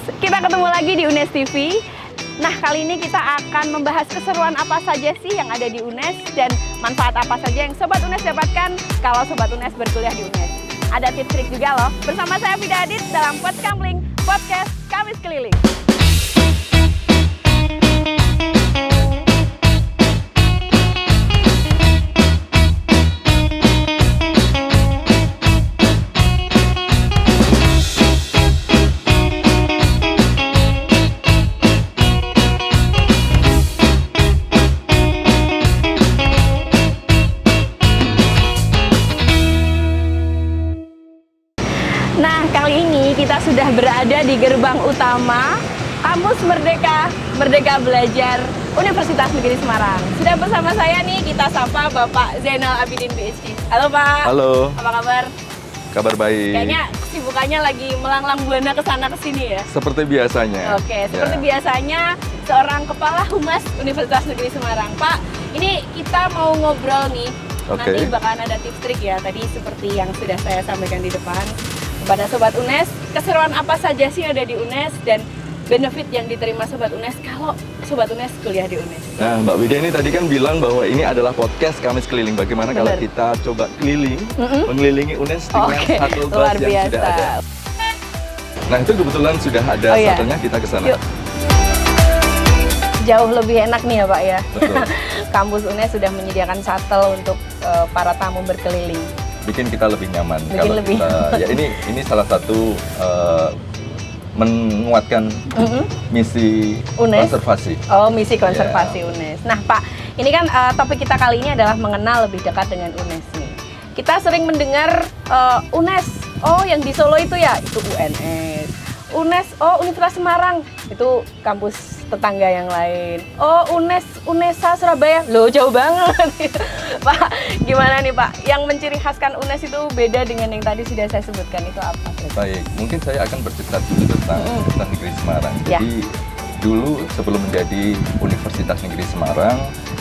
kita ketemu lagi di UNES TV. Nah, kali ini kita akan membahas keseruan apa saja sih yang ada di UNES dan manfaat apa saja yang Sobat UNES dapatkan kalau Sobat UNES berkuliah di UNES. Ada tips trik juga loh. Bersama saya Vida Adit dalam Podcast Kamis Keliling. Nah, kali ini kita sudah berada di gerbang utama Kampus Merdeka Belajar Universitas Negeri Semarang. Sudah bersama saya nih, kita sapa Bapak Zainal Abidin PhD. Halo Pak. Halo. Apa kabar? Kabar baik. Kayaknya kesibukannya lagi melanglang buana ke sana ke sini ya. Seperti biasanya. Oke, seperti biasanya seorang Kepala Humas Universitas Negeri Semarang. Pak, ini kita mau ngobrol nih. Nanti bakalan ada tips trik ya. Tadi seperti yang sudah saya sampaikan di depan. Kepada Sobat UNES, keseruan apa saja sih ada di UNES dan benefit yang diterima Sobat UNES kalau Sobat UNES kuliah di UNES? Nah, Mbak Wida ini tadi kan bilang bahwa ini adalah podcast Kamis Keliling. Bagaimana kalau kita coba keliling, mengelilingi UNES dengan shuttle bus yang sudah ada? Nah, itu kebetulan sudah ada shuttle-nya, kita ke sana. Yuk. Jauh lebih enak nih ya Pak ya. Betul. Kampus UNES sudah menyediakan shuttle untuk para tamu berkeliling. Bikin kita lebih nyaman. Bikin kalau lebih. Kita, ya ini salah satu menguatkan misi UNES? konservasi. Oh, misi konservasi UNES. Nah Pak, ini kan topik kita kali ini adalah mengenal lebih dekat dengan UNES nih. Kita sering mendengar UNES, oh yang di Solo itu ya, itu UNS. UNES, oh Universitas Semarang, itu kampus tetangga yang lain. Oh UNESA Surabaya, loh jauh banget. Pak, gimana nih Pak? Yang menciri khaskan UNES itu beda dengan yang tadi sudah saya sebutkan, itu apa? Baik, mungkin saya akan bercerita dulu tentang Universitas Negeri Semarang. Jadi dulu sebelum menjadi Universitas Negeri Semarang,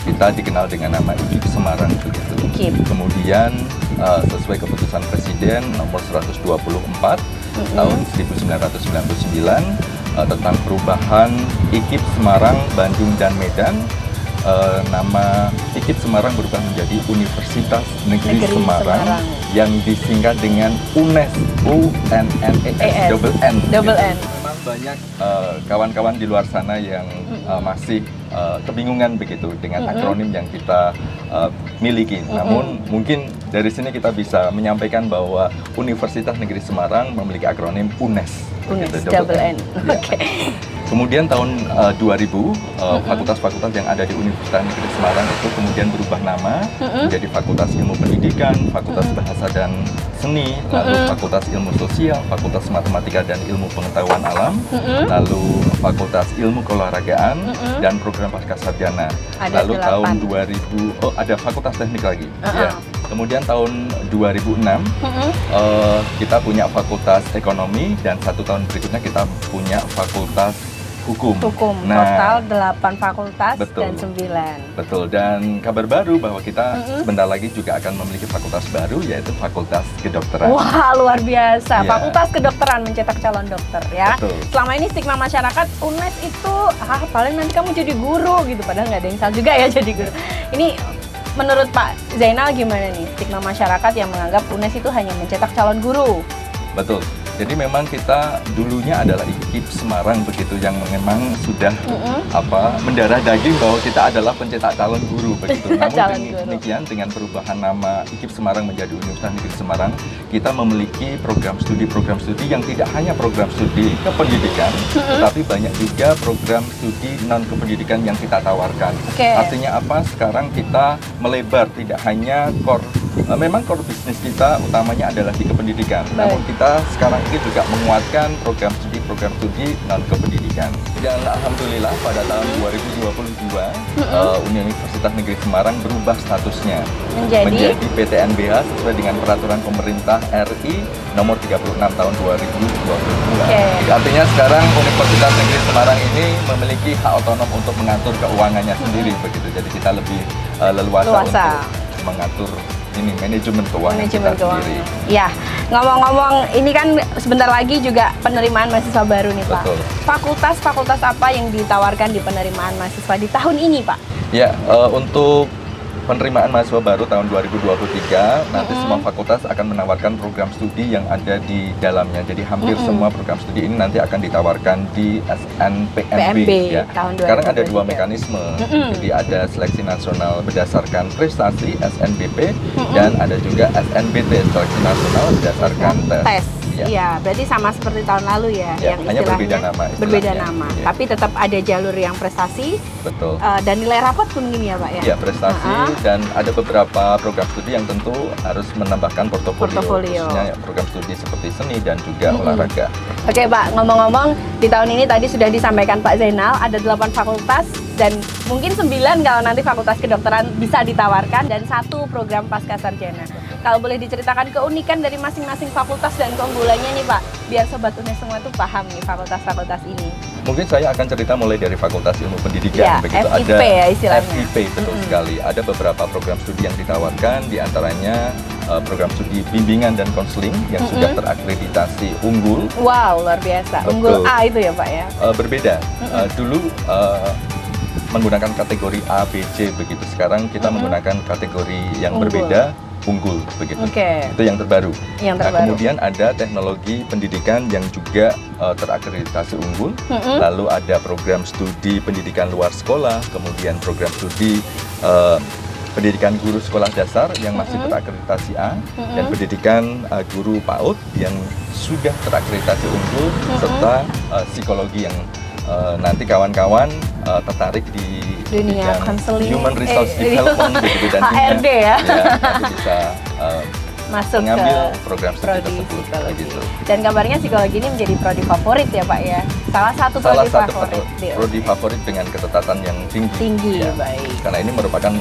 kita dikenal dengan nama IKIP Semarang begitu. Kemudian sesuai keputusan Presiden nomor 124 tahun 1999 tentang perubahan IKIP Semarang, Bandung, dan Medan, nama IKIP Semarang berubah menjadi Universitas Negeri Semarang yang disingkat dengan UNES, UNNES, double N. Memang banyak kawan-kawan di luar sana yang masih kebingungan begitu dengan akronim yang kita miliki. Namun mungkin dari sini kita bisa menyampaikan bahwa Universitas Negeri Semarang memiliki akronim UNES. UNES, double N. Oke. Kemudian tahun 2000, fakultas-fakultas yang ada di Universitas Negeri Semarang itu kemudian berubah nama menjadi Fakultas Ilmu Pendidikan, Fakultas Bahasa dan Seni, lalu Fakultas Ilmu Sosial, Fakultas Matematika dan Ilmu Pengetahuan Alam, lalu Fakultas Ilmu Keolahragaan, dan Program Pascasarjana. Lalu 8. tahun 2000, ada Fakultas Teknik lagi. Ya. Kemudian tahun 2006, kita punya Fakultas Ekonomi, dan 1 tahun berikutnya kita punya Fakultas Hukum. Total 8 fakultas dan 9. Betul, dan kabar baru bahwa kita sebentar lagi juga akan memiliki fakultas baru, yaitu Fakultas Kedokteran. Wah, luar biasa. Fakultas Kedokteran mencetak calon dokter ya. Betul. Selama ini stigma masyarakat UNES itu, paling nanti kamu jadi guru gitu. Padahal nggak ada yang salah juga ya jadi guru. Ini menurut Pak Zainal gimana nih stigma masyarakat yang menganggap UNES itu hanya mencetak calon guru? Betul. Jadi memang kita dulunya adalah IKIP Semarang begitu, yang memang sudah mendarah daging bahwa kita adalah pencetak calon guru begitu. Namun demikian dengan perubahan nama IKIP Semarang menjadi Universitas Negeri Semarang, kita memiliki program studi yang tidak hanya program studi kependidikan, tetapi banyak juga program studi non kependidikan yang kita tawarkan. Artinya apa? Sekarang kita melebar, tidak hanya memang core bisnis kita utamanya adalah di kependidikan. Namun kita sekarang ini juga menguatkan program studi non kependidikan. Dan alhamdulillah pada tahun 2022 Universitas Negeri Semarang berubah statusnya menjadi PTNBH sesuai dengan peraturan pemerintah RI nomor 36 tahun 2022. Jadi artinya sekarang Universitas Negeri Semarang ini memiliki hak otonom untuk mengatur keuangannya sendiri begitu. Jadi kita lebih leluasa untuk mengatur ini manajemen keuangan kita sendiri. Ya, ngomong-ngomong ini kan sebentar lagi juga penerimaan mahasiswa baru nih Pak. Betul. Fakultas apa yang ditawarkan di penerimaan mahasiswa di tahun ini Pak? Ya, untuk penerimaan mahasiswa baru tahun 2023 nanti semua fakultas akan menawarkan program studi yang ada di dalamnya. Jadi hampir semua program studi ini nanti akan ditawarkan di SNPNB ya. Sekarang ada dua mekanisme. Jadi ada seleksi nasional berdasarkan prestasi SNBP dan ada juga SNBT seleksi nasional berdasarkan tes. Iya, berarti sama seperti tahun lalu ya, yang hanya berbeda nama. Berbeda nama, tapi tetap ada jalur yang prestasi. Betul. Dan nilai rapot pun gini ya Pak ya. Ya, prestasi dan ada beberapa program studi yang tentu harus menambahkan portofolio. Khususnya program studi seperti seni dan juga olahraga. Oke Pak, ngomong-ngomong di tahun ini tadi sudah disampaikan Pak Zainal ada 8 fakultas dan mungkin 9 kalau nanti fakultas kedokteran bisa ditawarkan dan 1 program pascasarjana. Kalau boleh diceritakan keunikan dari masing-masing fakultas dan keunggulannya nih Pak, biar Sobat UNES semua tuh paham nih fakultas-fakultas ini. Mungkin saya akan cerita mulai dari Fakultas Ilmu Pendidikan. Ya, begitu FIP ada ya istilahnya. FIP, betul sekali. Ada beberapa program studi yang ditawarkan, diantaranya program studi bimbingan dan konseling yang sudah terakreditasi unggul. Wow, luar biasa. Betul. Unggul A itu ya Pak ya? Berbeda. Dulu menggunakan kategori A, B, C begitu. Sekarang kita menggunakan kategori yang berbeda, unggul begitu. Itu yang terbaru. Nah, kemudian ada teknologi pendidikan yang juga terakreditasi unggul. Lalu ada program studi pendidikan luar sekolah, kemudian program studi pendidikan guru sekolah dasar yang masih terakreditasi A, dan pendidikan guru PAUD yang sudah terakreditasi unggul, serta psikologi yang nanti kawan-kawan tertarik di dunia konseling, human resource development begitu, dan HRD ya, nanti bisa masuk mengambil ke program studi tersebut begitu. Dan kabarnya psikologi ini menjadi prodi favorit ya Pak ya, salah satu prodi favorit dengan ketetapan yang tinggi ya. Baik. Karena ini merupakan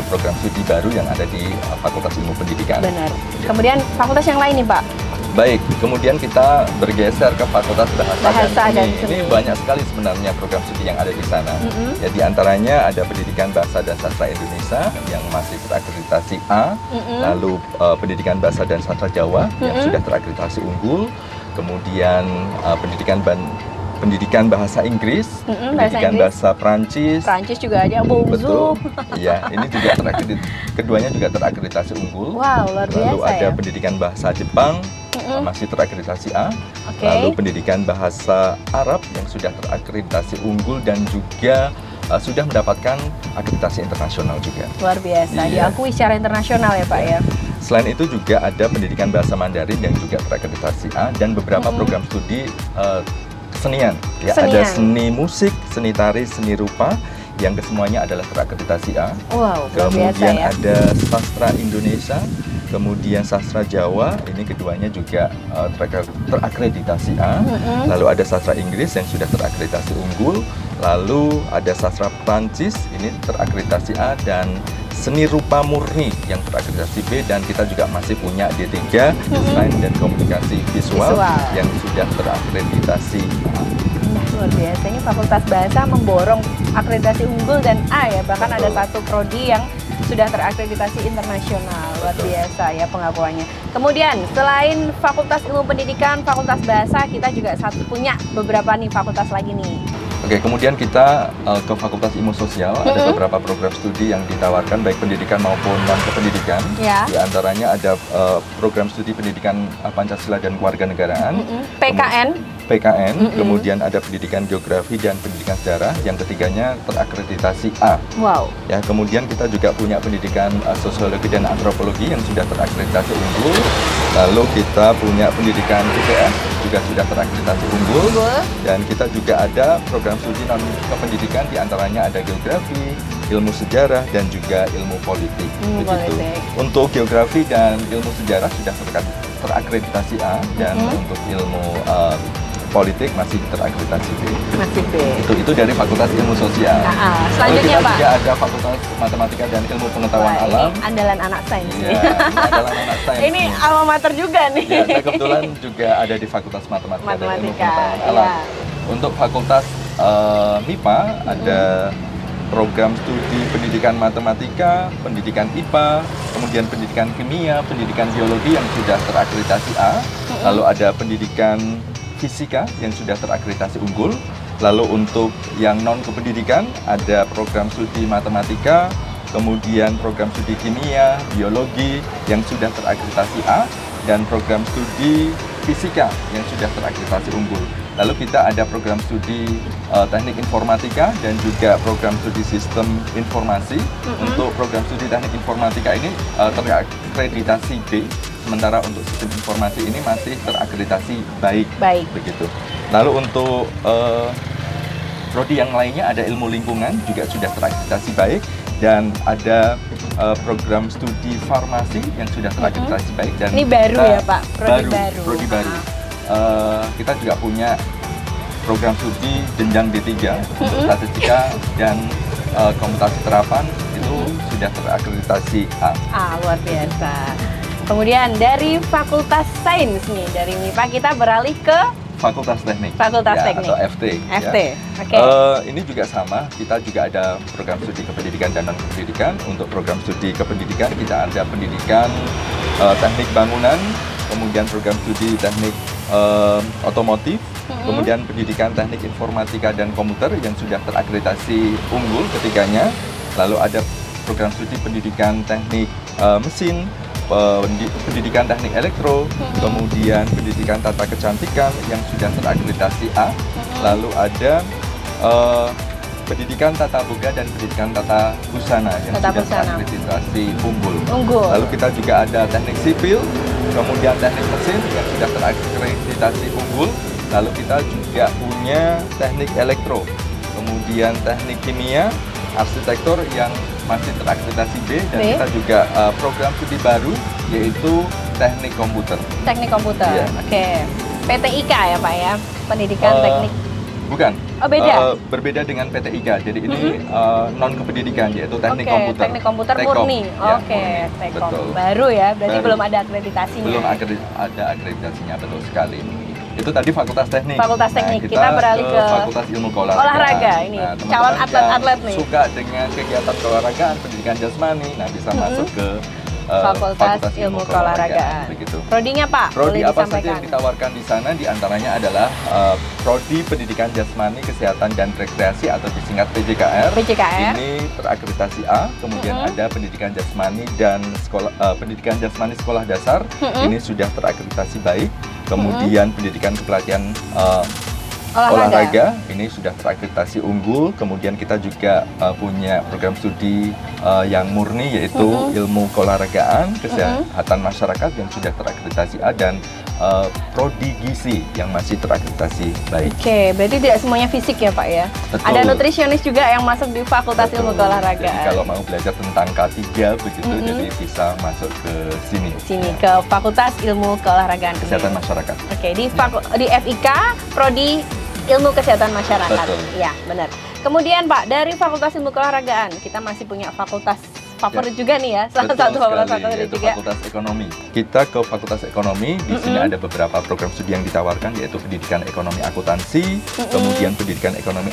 program studi baru yang ada di Fakultas Ilmu Pendidikan. Benar. Kemudian fakultas yang lain nih Pak. Baik, kemudian kita bergeser ke Fakultas Bahasa dan Seni. Ini banyak sekali sebenarnya program studi yang ada di sana. Ya, di antaranya ada Pendidikan Bahasa dan Sastra Indonesia yang masih terakreditasi A, lalu Pendidikan Bahasa dan Sastra Jawa yang sudah terakreditasi unggul, kemudian Pendidikan Bahasa Inggris, Pendidikan Bahasa Prancis juga ada, betul. Iya, ini juga keduanya juga terakreditasi unggul. Wow, luar biasa. Lalu ada Pendidikan Bahasa Jepang, masih terakreditasi A. Lalu Pendidikan Bahasa Arab yang sudah terakreditasi unggul dan juga sudah mendapatkan akreditasi internasional juga. Luar biasa, diakui secara internasional ya Pak ya. Selain itu juga ada Pendidikan Bahasa Mandarin yang juga terakreditasi A, dan beberapa program studi kesenian. Ya, ada seni musik, seni tari, seni rupa yang kesemuanya adalah terakreditasi A. Wow, kemudian ya. Ada sastra Indonesia, kemudian sastra Jawa, ini keduanya juga terakreditasi A. Lalu ada sastra Inggris yang sudah terakreditasi unggul, lalu ada sastra Prancis, ini terakreditasi A, dan seni rupa murni yang terakreditasi B, dan kita juga masih punya D3 desain dan komunikasi visual yang sudah terakreditasi A. Luar biasa, ini Fakultas Bahasa memborong akreditasi unggul dan A ya, bahkan ada satu prodi yang sudah terakreditasi internasional. Luar biasa ya pengakuannya. Kemudian selain Fakultas Ilmu Pendidikan, Fakultas Bahasa, kita juga punya beberapa nih fakultas lagi nih. Oke, kemudian kita ke Fakultas Ilmu Sosial, ada beberapa program studi yang ditawarkan baik pendidikan maupun non-kependidikan. Di antaranya ada program studi pendidikan Pancasila dan Kewarganegaraan, PKN, kemudian ada pendidikan geografi dan pendidikan sejarah, yang ketiganya terakreditasi A. Wow. Ya, kemudian kita juga punya pendidikan sosiologi dan antropologi yang sudah terakreditasi unggul. Lalu kita punya pendidikan IPS juga sudah terakreditasi unggul. Dan kita juga ada program studi non kependidikan, diantaranya ada geografi, ilmu sejarah, dan juga ilmu politik. Begitu. Untuk geografi dan ilmu sejarah sudah terakreditasi A, dan untuk ilmu politik masih terakreditasi B. Masih B. Itu dari Fakultas Ilmu Sosial. Selanjutnya Pak. Juga ada Fakultas Matematika dan Ilmu Pengetahuan Alam. Ini andalan anak sains. Iya, andalan anak sains. Ini alma mater juga nih. Ya, saya kebetulan juga ada di Fakultas Matematika dan Ilmu Pengetahuan Alam. Untuk Fakultas MIPA ada program studi pendidikan matematika, pendidikan IPA, kemudian pendidikan kimia, pendidikan biologi yang sudah terakreditasi A, lalu ada pendidikan fisika yang sudah terakreditasi unggul, lalu untuk yang non kependidikan ada program studi matematika, kemudian program studi kimia, biologi yang sudah terakreditasi A, dan program studi fisika yang sudah terakreditasi unggul. Lalu kita ada program studi teknik informatika dan juga program studi sistem informasi. Untuk program studi teknik informatika ini terakreditasi B, sementara untuk sistem informasi ini masih terakreditasi baik. Begitu. Lalu untuk prodi yang lainnya ada ilmu lingkungan juga sudah terakreditasi baik, dan ada program studi farmasi yang sudah terakreditasi baik. Dan ini baru ya Pak, prodi baru. Kita juga punya program studi jenjang D3 untuk statistika dan komputasi terapan itu sudah terakreditasi A. Luar biasa. Kemudian dari Fakultas Sains nih, dari MIPA kita beralih ke Fakultas Teknik. Fakultas Teknik atau FT. FT. Ya. Oke. Ini juga sama, kita juga ada program studi kependidikan dan non kependidikan. Untuk program studi kependidikan kita ada pendidikan teknik bangunan, kemudian program studi teknik otomotif, kemudian pendidikan teknik informatika dan komputer yang sudah terakreditasi unggul ketiganya. Lalu ada program studi pendidikan teknik mesin, pendidikan teknik elektro, kemudian pendidikan tata kecantikan yang sudah terakreditasi A, lalu ada pendidikan tata boga dan pendidikan tata busana yang sudah terakreditasi unggul. Lalu kita juga ada teknik sipil, kemudian teknik mesin yang sudah terakreditasi unggul, lalu kita juga punya teknik elektro, kemudian teknik kimia, arsitektur yang masih terakreditasi B, dan kita juga program studi baru yaitu teknik komputer. Teknik komputer, ya. Oke. PTIK ya Pak ya, pendidikan teknik. Bukan. Oh beda. Berbeda dengan PTIK. Jadi ini non kependidikan yaitu teknik komputer. Teknik komputer murni. Ya, Tekom. Baru ya, berarti belum ada akreditasinya. Belum ada akreditasinya, betul sekali. Itu tadi Fakultas Teknik. Fakultas Teknik. Kita beralih ke Fakultas Ilmu Olahraga. Ini calon atlet-atlet nih. Suka dengan kegiatan keolahragaan, pendidikan jasmani, nah bisa masuk ke Fakultas Ilmu Keolahragaan. Begitu. Prodinya Pak, prodi boleh apa disampaikan? saja yang ditawarkan di sana? Di antaranya adalah Prodi Pendidikan Jasmani, Kesehatan dan Rekreasi atau disingkat PJKR. Ini terakreditasi A. Kemudian ada Pendidikan Jasmani dan Pendidikan Jasmani Sekolah Dasar. Ini sudah terakreditasi baik. Kemudian Pendidikan Kepelatihan olahraga ini sudah terakreditasi unggul. Kemudian kita juga punya program studi yang murni yaitu ilmu keolahragaan, kesehatan masyarakat yang sudah terakreditasi A, dan prodi gizi yang masih terakreditasi baik. Oke, berarti tidak semuanya fisik ya Pak ya? Betul. Ada nutrisionis juga yang masuk di Fakultas Ilmu Keolahragaan. Jadi kalau mau belajar tentang K3 begitu, jadi bisa masuk ke sini. Ke Fakultas Ilmu Keolahragaan. Kesehatan Masyarakat. Oke, di FIK prodi Ilmu Kesehatan Masyarakat. Betul. Ya, benar. Kemudian Pak, dari Fakultas Ilmu Keolahragaan, kita masih punya fakultas favorit juga nih ya, salah satu fakultas favorit juga. Fakultas Ekonomi. Kita ke Fakultas Ekonomi, di sini ada beberapa program studi yang ditawarkan, yaitu pendidikan ekonomi akuntansi, kemudian pendidikan ekonomi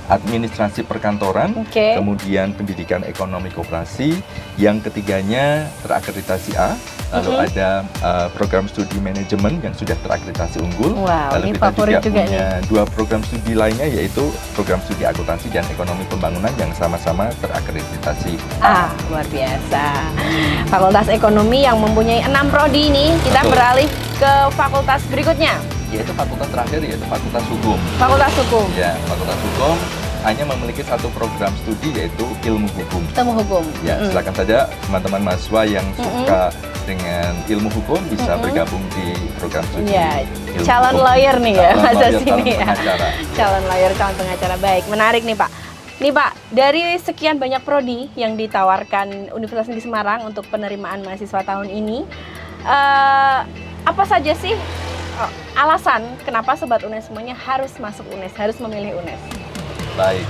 administrasi perkantoran, kemudian pendidikan ekonomi koperasi, yang ketiganya terakreditasi A. Lalu ada program studi manajemen yang sudah terakreditasi unggul. Lalu kita juga punya dua program studi lainnya, yaitu program studi akuntansi dan ekonomi pembangunan yang sama-sama terakreditasi A. Luar biasa. Fakultas Ekonomi yang mempunyai 6 prodi ini, kita beralih ke fakultas berikutnya. Yaitu fakultas terakhir, yaitu Fakultas Hukum. Fakultas Hukum. Ya, Fakultas Hukum hanya memiliki satu program studi yaitu ilmu hukum. Ilmu hukum. Ya, silakan saja teman-teman mahasiswa yang suka dengan ilmu hukum bisa bergabung di program studi. Ya, ilmu calon hukum. lawyer nih ya, masa lawyer, sini ya. Pengacara. Calon lawyer, calon pengacara. Baik, menarik nih Pak. Nih Pak, dari sekian banyak prodi yang ditawarkan Universitas Negeri Semarang untuk penerimaan mahasiswa tahun ini, apa saja sih alasan kenapa Sobat UNES semuanya harus masuk UNES, harus memilih UNES? Baik,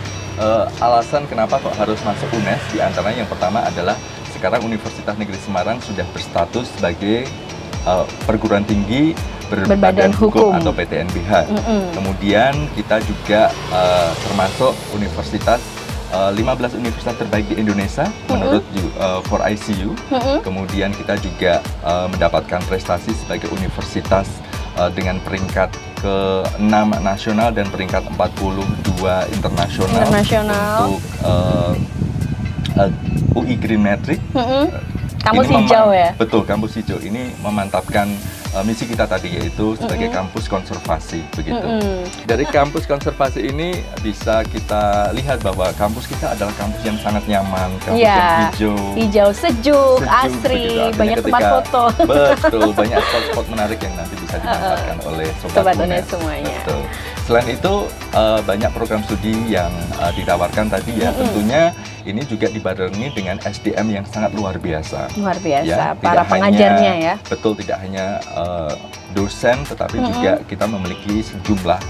alasan kenapa kok harus masuk UNES, diantaranya yang pertama adalah sekarang Universitas Negeri Semarang sudah berstatus sebagai perguruan tinggi berbadan hukum atau PTNBH. Kemudian kita juga termasuk universitas 15 universitas terbaik di Indonesia menurut 4ICU. Kemudian kita juga mendapatkan prestasi sebagai universitas dengan peringkat ke-6 nasional dan peringkat 42 internasional untuk UI Green Metric. Kampus hijau ya? Betul, kampus hijau ini memantapkan misi kita tadi, yaitu sebagai kampus konservasi begitu. Dari kampus konservasi ini bisa kita lihat bahwa kampus kita adalah kampus yang sangat nyaman, kampus yang hijau, sejuk, asri, banyak tempat foto. Betul, banyak spot-spot menarik yang nanti bisa dimanfaatkan oleh Sobat UNES semuanya. Betul. Selain itu banyak program studi yang ditawarkan tadi ya, tentunya ini juga dibarengi dengan SDM yang sangat luar biasa. Luar biasa, ya, para pengajarnya ya. Betul, tidak hanya dosen, tetapi juga kita memiliki sejumlah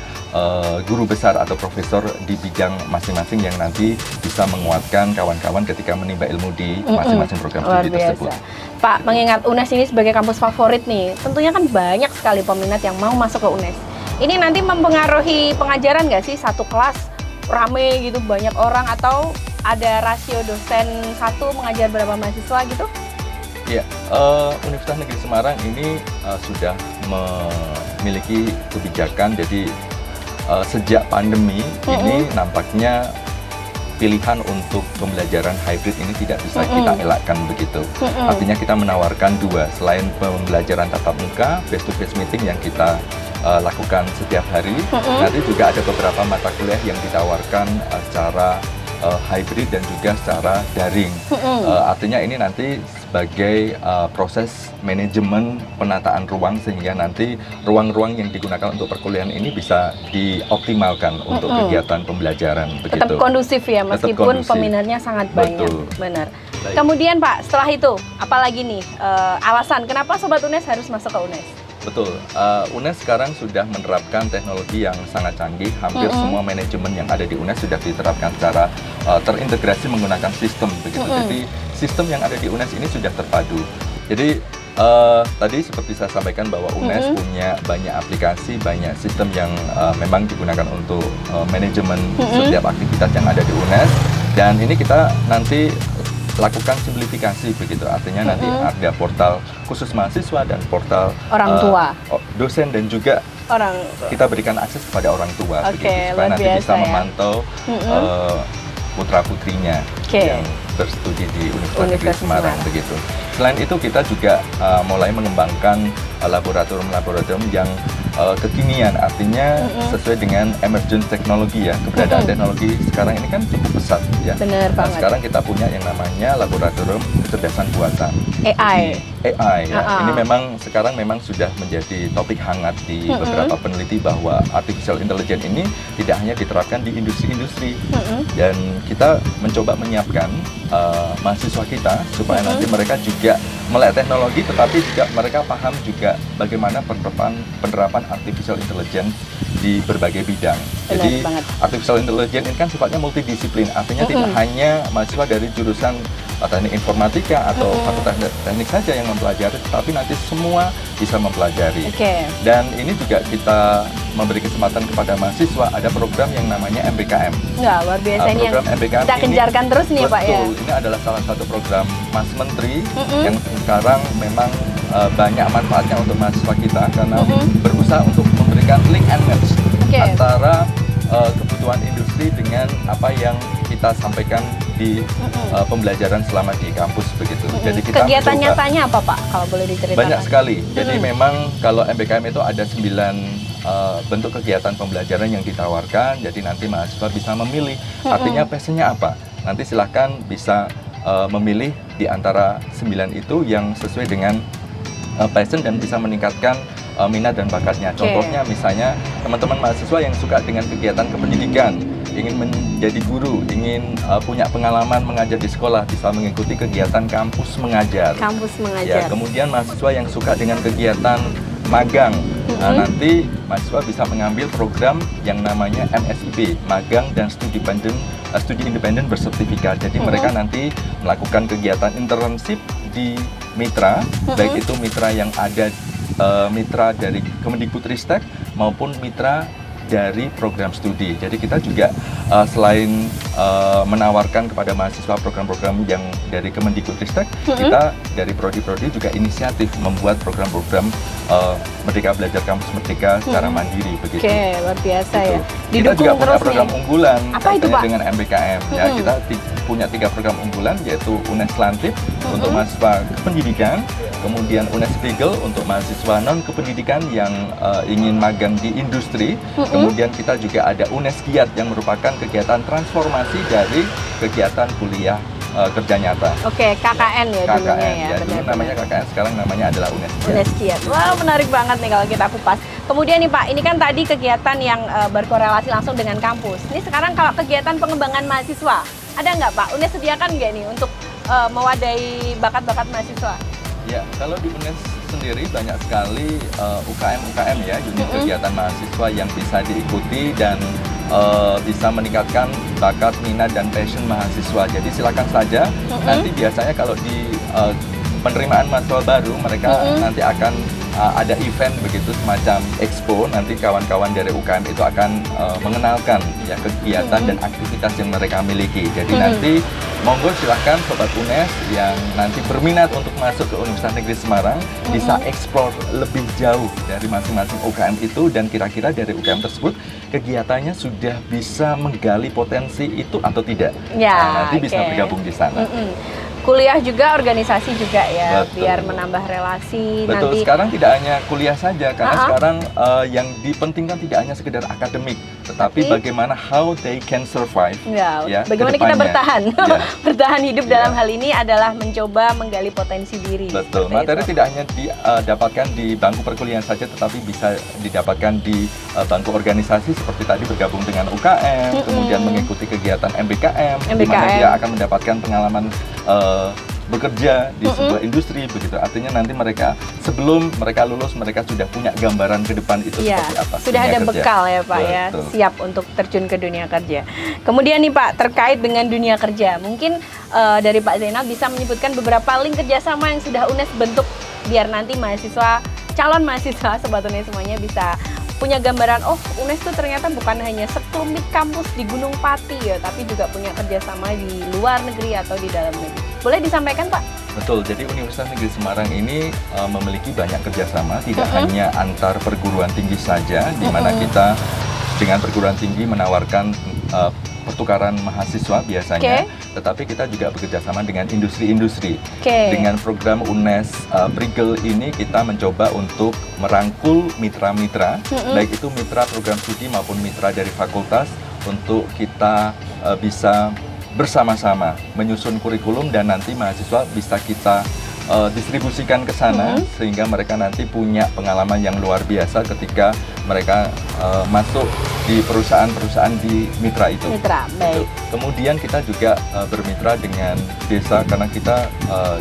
guru besar atau profesor di bidang masing-masing yang nanti bisa menguatkan kawan-kawan ketika menimba ilmu di masing-masing program studi tersebut. Pak, mengingat UNES ini sebagai kampus favorit nih, tentunya kan banyak sekali peminat yang mau masuk ke UNES. Ini nanti mempengaruhi pengajaran nggak sih? Satu kelas rame gitu, banyak orang, atau ada rasio dosen satu mengajar berapa mahasiswa gitu? Ya, Universitas Negeri Semarang ini sudah memiliki kebijakan, jadi sejak pandemi ini nampaknya pilihan untuk pembelajaran hybrid ini tidak bisa kita elakkan begitu. Artinya kita menawarkan dua, selain pembelajaran tatap muka, face-to-face meeting yang kita lakukan setiap hari, nanti juga ada beberapa mata kuliah yang ditawarkan secara hybrid dan juga secara daring. Artinya ini nanti sebagai proses manajemen penataan ruang, sehingga nanti ruang-ruang yang digunakan untuk perkuliahan ini bisa dioptimalkan untuk kegiatan pembelajaran. Begitu. Tetap kondusif ya, meskipun peminatnya sangat banyak. Betul. Benar. Baik. Kemudian Pak, setelah itu apalagi nih alasan kenapa Sobat UNES harus masuk ke UNES? Betul, UNES sekarang sudah menerapkan teknologi yang sangat canggih. Hampir semua manajemen yang ada di UNES sudah diterapkan secara terintegrasi menggunakan sistem begitu. Jadi sistem yang ada di UNES ini sudah terpadu. Jadi tadi seperti saya sampaikan bahwa UNES punya banyak aplikasi, banyak sistem yang memang digunakan untuk manajemen setiap aktivitas yang ada di UNES. Dan ini kita nanti lakukan simplifikasi begitu, artinya nanti ada portal khusus mahasiswa dan portal orang tua, dosen, dan juga kita berikan akses kepada orang tua begitu, supaya nanti bisa memantau putra putrinya yang berstudi di Universitas Negeri Semarang begitu. Selain itu kita juga mulai mengembangkan laboratorium-laboratorium yang kekinian, artinya sesuai dengan emergent teknologi ya. Keberadaan teknologi sekarang ini kan cukup pesat ya. Benar banget. Sekarang kita punya yang namanya laboratorium kecerdasan buatan. AI ya. Ini memang sekarang memang sudah menjadi topik hangat di beberapa peneliti, bahwa artificial intelligence ini tidak hanya diterapkan di industri-industri. Dan kita mencoba menyiapkan mahasiswa kita supaya nanti mereka juga melek teknologi, tetapi juga mereka paham juga bagaimana penerapan artificial intelligence di berbagai bidang. Jadi artificial intelligence ini kan sifatnya multidisiplin, artinya tidak hanya mahasiswa dari jurusan teknik informatika atau fakultas teknik saja yang mempelajari, tetapi nanti semua bisa mempelajari. Dan ini juga kita memberi kesempatan kepada mahasiswa, ada program yang namanya MBKM. Nggak, luar biasa ini yang MBKM kita kenjarkan terus nih Pak ya. Betul, ini adalah salah satu program Mas Menteri yang sekarang memang banyak manfaatnya untuk mahasiswa kita, karena berusaha untuk memberikan link and match antara kebutuhan industri dengan apa yang kita sampaikan di pembelajaran selama di kampus begitu. Jadi kita kegiatan nyatanya apa Pak, kalau boleh diceritakan? Banyak sekali. Jadi memang kalau MBKM itu ada 9 bentuk kegiatan pembelajaran yang ditawarkan. Jadi nanti mahasiswa bisa memilih, artinya passionnya apa. Nanti silahkan bisa memilih di antara 9 itu yang sesuai dengan passion dan bisa meningkatkan minat dan bakatnya. Contohnya misalnya teman-teman mahasiswa yang suka dengan kegiatan kependidikan, ingin menjadi guru, ingin punya pengalaman mengajar di sekolah, bisa mengikuti kegiatan kampus mengajar. Ya, kemudian mahasiswa yang suka dengan kegiatan magang, nanti mahasiswa bisa mengambil program yang namanya MSIP, magang dan studi independen bersertifikat. Jadi mereka nanti melakukan kegiatan internship di mitra, baik itu mitra yang ada mitra dari Kemendikbudristek maupun mitra dari program studi. Jadi kita juga selain menawarkan kepada mahasiswa program-program yang dari Kemendikbudristek, kita dari prodi-prodi juga inisiatif membuat program-program Merdeka Belajar Kampus Merdeka secara mandiri begitu. Oke, luar biasa gitu. ya. Kita juga punya program unggulan apa itu, Pak? dengan MBKM. Ya, kita punya 3 program unggulan, yaitu UNES Lantip untuk mahasiswa kependidikan, kemudian UNES Frigel untuk mahasiswa non kependidikan yang ingin magang di industri, kemudian kita juga ada UNES Giat yang merupakan kegiatan transformasi dari kegiatan kuliah kerja nyata. Oke, KKN ya KKN, dulunya ya. ya dulu namanya KKN, sekarang namanya adalah UNES Giat. UNES Giat. Wah, menarik banget nih kalau kita kupas. Kemudian nih Pak, ini kan tadi kegiatan yang berkorelasi langsung dengan kampus. Ini sekarang kalau kegiatan pengembangan mahasiswa, ada nggak Pak? UNES sediakan nggak nih untuk mewadahi bakat-bakat mahasiswa? Ya, kalau di UNES sendiri banyak sekali UKM-UKM ya, unit kegiatan mahasiswa yang bisa diikuti dan bisa meningkatkan bakat, minat, dan passion mahasiswa. Jadi silakan saja, nanti biasanya kalau di penerimaan mahasiswa baru, mereka nanti akan ada event begitu semacam expo, nanti kawan-kawan dari UKM itu akan mengenalkan ya kegiatan dan aktivitas yang mereka miliki. Jadi nanti monggo silahkan Sobat UNES yang nanti berminat untuk masuk ke Universitas Negeri Semarang bisa explore lebih jauh dari masing-masing UKM itu, dan kira-kira dari UKM tersebut kegiatannya sudah bisa menggali potensi itu atau tidak. Ya, nah, nanti bisa bergabung di sana. Kuliah juga, organisasi juga ya. Betul. Biar menambah relasi. Betul, nanti sekarang tidak hanya kuliah saja, karena sekarang yang dipentingkan tidak hanya sekedar akademik, tetapi bagaimana how they can survive. Ya, bagaimana kita bertahan. Ya. Bertahan hidup dalam hal ini adalah mencoba menggali potensi diri. Betul, materi tidak hanya didapatkan di bangku perkuliahan saja, tetapi bisa didapatkan di bangku organisasi seperti tadi bergabung dengan UKM, kemudian mengikuti kegiatan MBKM, di mana dia akan mendapatkan pengalaman bekerja di sebuah industri begitu. Artinya nanti mereka sebelum mereka lulus mereka sudah punya gambaran ke depan itu seperti apa. Sudah ada bekal ya Pak. Betul. Ya, siap untuk terjun ke dunia kerja. Kemudian nih Pak, terkait dengan dunia kerja, mungkin dari Pak Zainal bisa menyebutkan beberapa link kerjasama yang sudah UNES bentuk biar nanti mahasiswa, calon mahasiswa Sobat UNES semuanya bisa punya gambaran, oh UNES itu ternyata bukan hanya sekelumit kampus di Gunung Pati ya, tapi juga punya kerjasama di luar negeri atau di dalam negeri. Boleh disampaikan Pak? Betul, jadi Universitas Negeri Semarang ini memiliki banyak kerjasama, tidak hanya antar perguruan tinggi saja, di mana kita dengan perguruan tinggi menawarkan pertukaran mahasiswa biasanya, tetapi kita juga bekerjasama dengan industri-industri. Dengan program UNES Frigel ini kita mencoba untuk merangkul mitra-mitra, baik itu mitra program studi maupun mitra dari fakultas, untuk kita bisa bersama-sama menyusun kurikulum dan nanti mahasiswa bisa kita distribusikan ke sana sehingga mereka nanti punya pengalaman yang luar biasa ketika mereka masuk di perusahaan-perusahaan di mitra itu. Mitra, baik. Kemudian kita juga bermitra dengan desa karena kita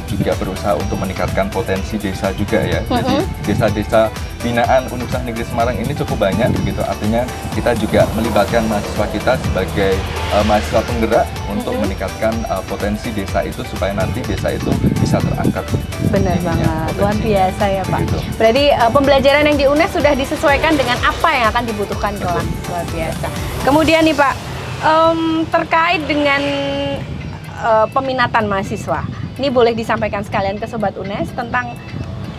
juga berusaha untuk meningkatkan potensi desa juga ya. Jadi desa-desa binaan Universitas Negeri Semarang ini cukup banyak begitu. Artinya kita juga melibatkan mahasiswa kita sebagai mahasiswa penggerak untuk meningkatkan potensi desa itu supaya nanti desa itu bisa terangkat. Benar banget, luar biasa ya Pak. Begitu. Berarti pembelajaran yang di UNES sudah disesuaikan dengan apa yang akan dibutuhkan kelak. Luar biasa. Kemudian nih Pak, terkait dengan peminatan mahasiswa, ini boleh disampaikan sekalian ke Sobat UNES tentang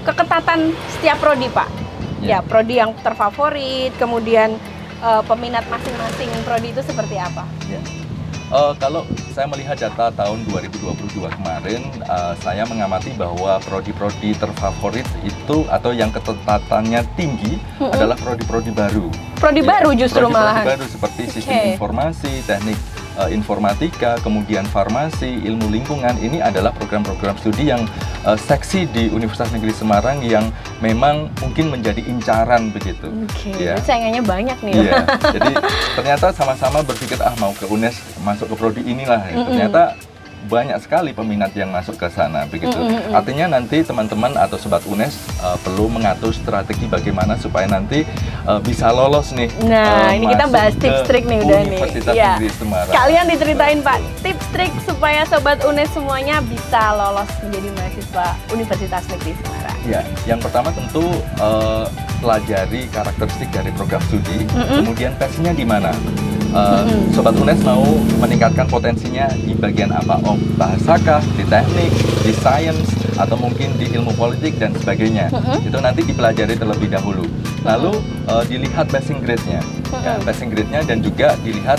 keketatan setiap prodi Pak. Ya, prodi yang terfavorit, kemudian peminat masing-masing prodi itu seperti apa? Ya. Kalau saya melihat data tahun 2022 kemarin, saya mengamati bahwa prodi-prodi terfavorit itu atau yang ketetatannya tinggi adalah prodi-prodi baru. Prodi baru justru malahan. Prodi baru seperti sistem informasi, teknik informatika, kemudian farmasi, ilmu lingkungan. Ini adalah program-program studi yang seksi di Universitas Negeri Semarang yang memang mungkin menjadi incaran begitu. Ya. Saingannya banyak nih. Iya. Jadi ternyata sama-sama berpikir mau ke UNES masuk ke prodi inilah. Ternyata banyak sekali peminat yang masuk ke sana begitu. Artinya nanti teman-teman atau Sobat UNES perlu mengatur strategi bagaimana supaya nanti bisa lolos nih. Nah, ini kita bahas tips trik nih udah nih. Universitas Negeri Semarang. Kalian diceritain Pak, tips trik supaya Sobat UNES semuanya bisa lolos menjadi mahasiswa Universitas Negeri Semarang. Ya, yang pertama tentu pelajari karakteristik dari program studi, kemudian passionnya di mana. Sobat UNES mau meningkatkan potensinya di bagian apa? Oh, bahasakah, di teknik, di sains, atau mungkin di ilmu politik dan sebagainya. Itu nanti dipelajari terlebih dahulu. Lalu dilihat passing grade-nya, ya, passing grade-nya dan juga dilihat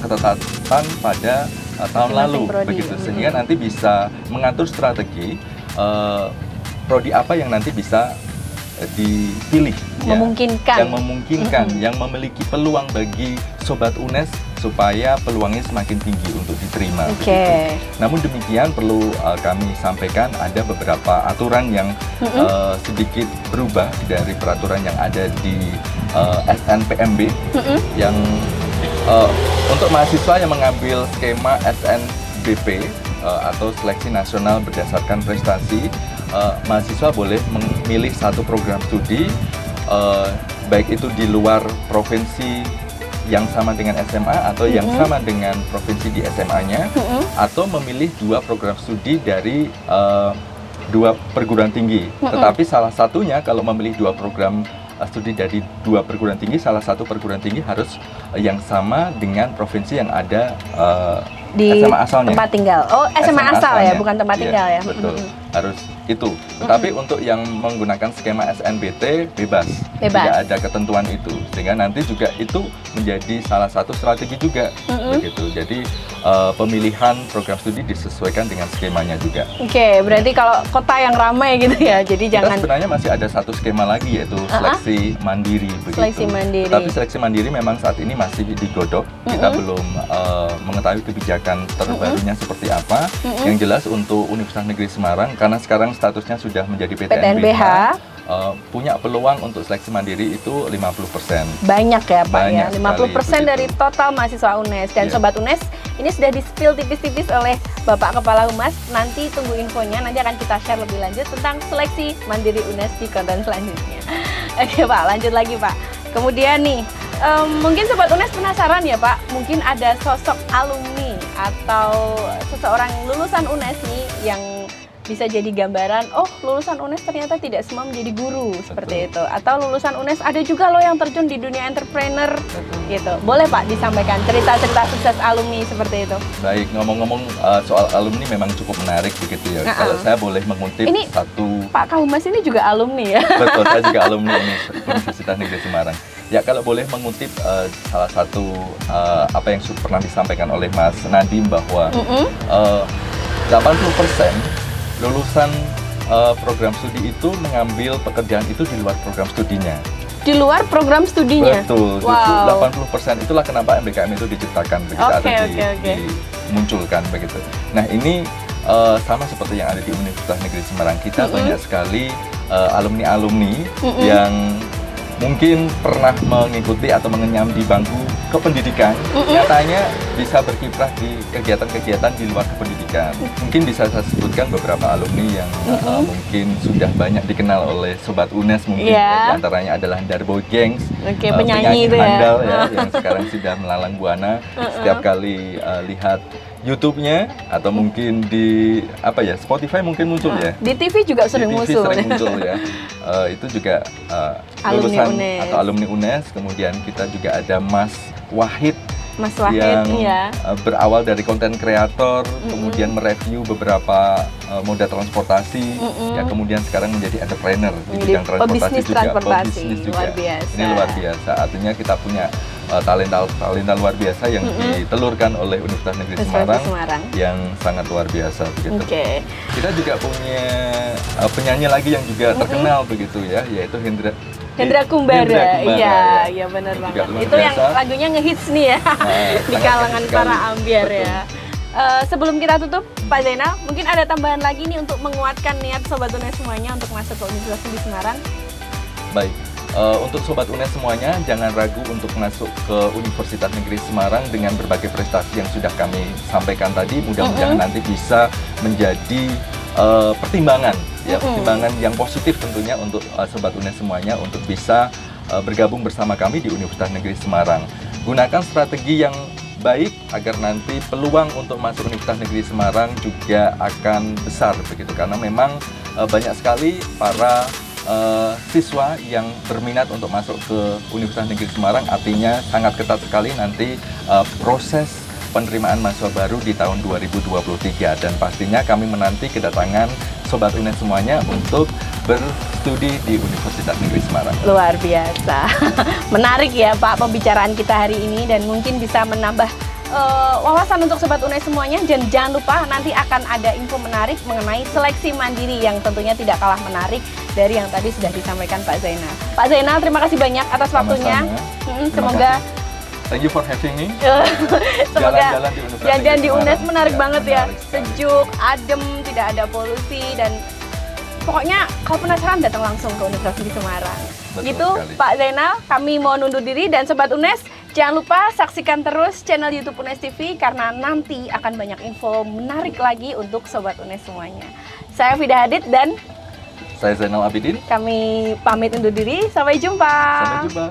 ketetapan pada tahun lalu, begitu. Sehingga nanti bisa mengatur strategi prodi apa yang nanti bisa dipilih, memungkinkan. Yang memungkinkan, yang memiliki peluang bagi Sobat UNES supaya peluangnya semakin tinggi untuk diterima. Oke. Namun demikian perlu kami sampaikan ada beberapa aturan yang sedikit berubah dari peraturan yang ada di SNPMB yang untuk mahasiswa yang mengambil skema SNBP atau seleksi nasional berdasarkan prestasi, mahasiswa boleh memilih satu program studi baik itu di luar provinsi yang sama dengan SMA atau yang sama dengan provinsi di SMA-nya, atau memilih dua program studi dari dua perguruan tinggi. Tetapi salah satunya kalau memilih dua program studi dari dua perguruan tinggi, salah satu perguruan tinggi harus yang sama dengan provinsi yang ada di SMA asalnya. Tempat tinggal. Oh, SMA asal asalnya. ya, bukan tempat tinggal ya. Betul. Harus itu. Tetapi untuk yang menggunakan skema SNBT bebas. Tidak ada ketentuan itu. Sehingga nanti juga itu menjadi salah satu strategi juga. Begitu. Jadi pemilihan program studi disesuaikan dengan skemanya juga. Oke, berarti kalau kota yang ramai gitu ya. Jadi kita jangan, sebenarnya masih ada satu skema lagi yaitu seleksi mandiri begitu. Seleksi mandiri. Tapi seleksi mandiri memang saat ini masih digodok. Kita belum mengetahui kebijakan terbarunya seperti apa. Yang jelas untuk Universitas Negeri Semarang, karena sekarang statusnya sudah menjadi PTNBH, punya peluang untuk seleksi mandiri itu 50%. Banyak ya Pak. Banyak ya, 50% dari total mahasiswa UNES. Dan Sobat UNES, ini sudah di-spill tipis-tipis oleh Bapak Kepala Humas. Nanti tunggu infonya, nanti akan kita share lebih lanjut tentang seleksi mandiri UNES di konten selanjutnya. Oke Pak, lanjut lagi Pak. Kemudian nih, mungkin Sobat UNES penasaran ya Pak, mungkin ada sosok alumni atau seseorang lulusan UNES nih yang bisa jadi gambaran, oh lulusan UNES ternyata tidak semua menjadi guru, seperti itu. Atau lulusan UNES ada juga loh yang terjun di dunia entrepreneur, gitu. Boleh Pak disampaikan cerita-cerita sukses alumni seperti itu? Baik, ngomong-ngomong soal alumni memang cukup menarik begitu ya. Kalau saya boleh mengutip ini, satu... Pak Kahumas ini juga alumni ya? Betul, saya juga alumni Universitas Negeri Semarang. Ya, kalau boleh mengutip salah satu apa yang pernah disampaikan oleh Mas Nadiem bahwa 80% lulusan program studi itu mengambil pekerjaan itu di luar program studinya. Di luar program studinya? Betul, wow. 80%. Itulah kenapa MBKM itu diciptakan begitu, atau dimunculkan begitu. Nah, ini sama seperti yang ada di Universitas Negeri Semarang. Kita banyak sekali alumni-alumni yang mungkin pernah mengikuti atau mengenyam di bangku kependidikan, nyatanya bisa berkiprah di kegiatan-kegiatan di luar kependidikan. Mungkin bisa saya sebutkan beberapa alumni yang mungkin sudah banyak dikenal oleh Sobat UNES, mungkin di antaranya adalah Darbo Gengs, penyanyi handal ya, yang sekarang sudah melalang buana. Setiap kali lihat YouTube-nya atau mungkin di Spotify mungkin muncul ya. Di TV juga sering muncul. Sering muncul ya. Itu juga lulusan atau alumni UNES. Kemudian kita juga ada Mas Wahid yang berawal dari konten kreator, kemudian mereview beberapa moda transportasi, ya kemudian sekarang menjadi entrepreneur di bidang transportasi juga. Luar biasa. Ini luar biasa. Artinya kita punya talenta luar biasa yang ditelurkan oleh Universitas Negeri Semarang yang sangat luar biasa begitu. Kita juga punya penyanyi lagi yang juga terkenal begitu ya, yaitu Hendra Kumbara. Iya benar banget. Itu yang lagunya ngehits nih ya di kalangan para ambiar ya. Sebelum kita tutup, Pak Zainal, mungkin ada tambahan lagi nih untuk menguatkan niat Sobat UNES semuanya untuk masuk ke Universitas Negeri Semarang? Baik. Untuk Sobat UNES semuanya, jangan ragu untuk masuk ke Universitas Negeri Semarang dengan berbagai prestasi yang sudah kami sampaikan tadi. Mudah-mudahan nanti bisa menjadi pertimbangan yang positif tentunya untuk Sobat UNES semuanya untuk bisa bergabung bersama kami di Universitas Negeri Semarang. Gunakan strategi yang baik agar nanti peluang untuk masuk Universitas Negeri Semarang juga akan besar begitu, karena memang banyak sekali para siswa yang berminat untuk masuk ke Universitas Negeri Semarang. Artinya sangat ketat sekali nanti proses penerimaan mahasiswa baru di tahun 2023, dan pastinya kami menanti kedatangan Sobat UNES semuanya untuk berstudi di Universitas Negeri Semarang. Luar biasa. Menarik ya Pak pembicaraan kita hari ini, dan mungkin bisa menambah wawasan untuk Sobat UNES semuanya. Dan jangan lupa nanti akan ada info menarik mengenai seleksi mandiri yang tentunya tidak kalah menarik dari yang tadi sudah disampaikan Pak Zainal. Pak Zainal, terima kasih banyak atas waktunya. Semoga thank you for having me. Semoga jalan-jalan di UNES menarik Ya, banget ya. menarik sekali. Sejuk, adem, tidak ada polusi, dan pokoknya kalau penasaran datang langsung ke Universitas Negeri Semarang. Betul Gitu sekali. Pak Zainal, kami mau undur diri, dan Sobat UNES jangan lupa saksikan terus channel YouTube UNES TV karena nanti akan banyak info menarik lagi untuk Sobat UNES semuanya. Saya Fida Hadid dan Saya Zainal Abidin. kami pamit undur diri. Sampai jumpa. Sampai jumpa.